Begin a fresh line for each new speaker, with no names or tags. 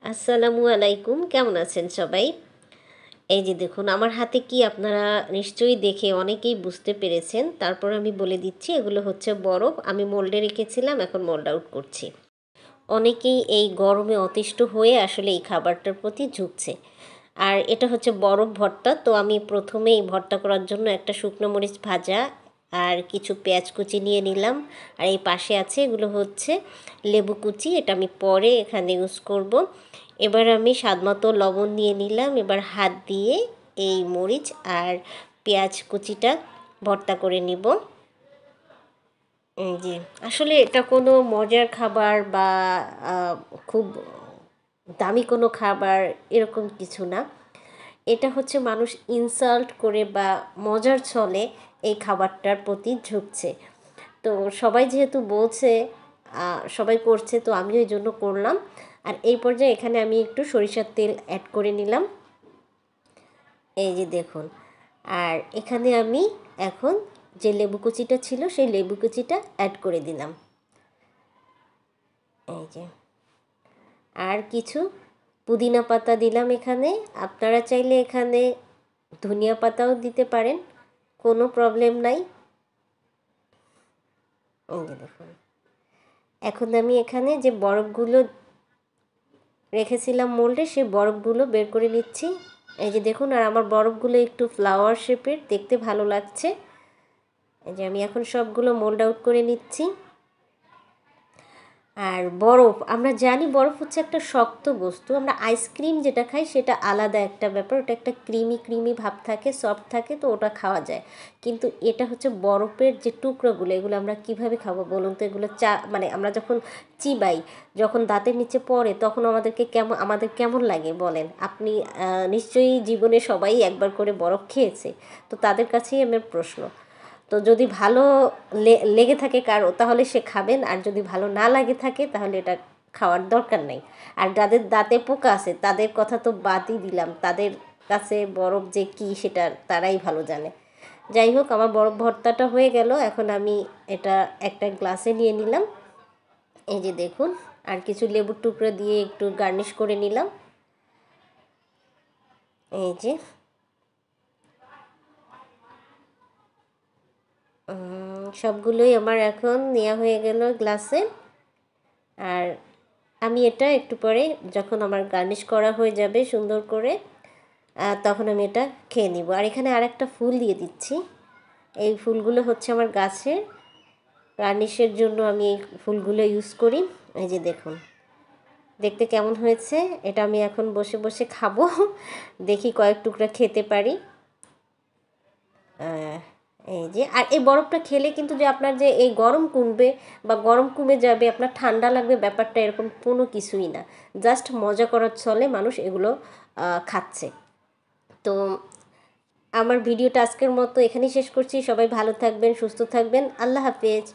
আসসালামু আলাইকুম, কেমন আছেন সবাই? এই যে দেখুন আমার হাতে কি আপনারা নিশ্চয়ই দেখে অনেকেই বুঝতে পেরেছেন। তারপর আমি বলে দিচ্ছি এগুলো হচ্ছে বরফ। আমি মোল্ডে রেখেছিলাম, এখন মোল্ড আউট করছি। অনেকেই এই গরমে অতিষ্ঠ হয়ে আসলে এই খাবারটার প্রতি ঝুঁকছে। আর এটা হচ্ছে বরফ ভর্তা। তো আমি প্রথমেই ভর্তা করার জন্য একটা শুকনো মরিচ ভাজা আর কিছু পেঁয়াজ কুচি নিয়ে নিলাম। আর এই পাশে আছে এগুলো হচ্ছে লেবু কুচি, এটা আমি পরে এখানে ইউজ করব। এবার আমি স্বাদমতো লবণ নিয়ে নিলাম। এবার হাত দিয়ে এই মরিচ আর পেঁয়াজ কুচিটা ভর্তা করে নিব। এই যে আসলে এটা কোনো মজার খাবার বা খুব দামি কোনো খাবার এরকম কিছু না। এটা হচ্ছে মানুষ ইনসাল্ট করে বা মজার ছলে এই খাবারটার প্রতি ঝুঁকছে। তো সবাই যেহেতু বলছে, সবাই করছে, তো আমিও এই জন্য করলাম। আর এই পর্যায়ে এখানে আমি একটু সরিষার তেল অ্যাড করে নিলাম। এই যে দেখুন। আর এখানে আমি এখন যে লেবু কুচিটা ছিল সেই লেবু কুচিটা অ্যাড করে দিলাম। এই যে আর কিছু পুদিনা পাতা দিলাম এখানে। আপনারা চাইলে এখানে ধনিয়া পাতাও দিতে পারেন, কোনো প্রবলেম নাই। এই যে দেখুন, এখন আমি এখানে যে বরফগুলো রেখেছিলাম মোল্ডে সেই বরফগুলো বের করে নিচ্ছি। এই যে দেখুন, আর আমার বরফগুলো একটু ফ্লাওয়ার শেপের, দেখতে ভালো লাগছে। এই যে আমি এখন সবগুলো মোল্ড আউট করে নিচ্ছি। আর বরফ, আমরা জানি বরফ হচ্ছে একটা শক্ত বস্তু। আমরা আইসক্রিম যেটা খাই সেটা আলাদা একটা ব্যাপার, ওটা একটা ক্রিমি ক্রিমি ভাব থাকে, সফট থাকে, তো ওটা খাওয়া যায়। কিন্তু এটা হচ্ছে বরফের যে টুকরোগুলো, এগুলো আমরা কিভাবে খাবো বলুন তো? এগুলো মানে আমরা যখন চিবাই, যখন দাঁতের নিচে পড়ে, তখন আমাদের কেমন লাগে বলেন? আপনি নিশ্চয়ই জীবনে সবাই একবার করে বরফ খেয়েছে, তো তাদের কাছেই আমার প্রশ্ন। তো যদি ভালো লেগে থাকে কারো, তাহলে সে খাবেন। আর যদি ভালো না লাগে থাকে তাহলে এটা খাওয়ার দরকার নেই। আর যাদের দাঁতে পোকা আছে তাদের কথা তো বাদই দিলাম, তাদের কাছে বরফ যে কী সেটা তারাই ভালো জানে। যাই হোক, আমার বরফ ভর্তাটা হয়ে গেল। এখন আমি এটা একটা গ্লাসে নিয়ে নিলাম। এই যে দেখুন, আর কিছু লেবুর টুকরো দিয়ে একটু গার্নিশ করে নিলাম। এই যে সবগুলোই আমার এখন নেওয়া হয়ে গেল গ্লাসে। আর আমি এটা একটু পরে, যখন আমার গার্নিশ করা হয়ে যাবে সুন্দর করে, তখন আমি এটা খেয়ে নিব। আর এখানে আরেকটা ফুল দিয়ে দিচ্ছি। এই ফুলগুলো হচ্ছে আমার গাছের, গার্নিশের জন্য আমি এই ফুলগুলো ইউজ করি। এই যে দেখুন, দেখতে কেমন হয়েছে। এটা আমি এখন বসে বসে খাবো। দেখি কয়েক টুকরা খেতে পারি। এই যে, আর এই বরফটা খেলে কিন্তু যে আপনার যে এই গরম কমবে বা গরম কমে যাবে, আপনার ঠান্ডা লাগবে, ব্যাপারটা এরকম কোনো কিছুই না। জাস্ট মজা করার ছলে মানুষ এগুলো খাচ্ছে। তো আমার ভিডিওটা আজকের মতো এখানেই শেষ করছি। সবাই ভালো থাকবেন, সুস্থ থাকবেন। আল্লাহ হাফেজ।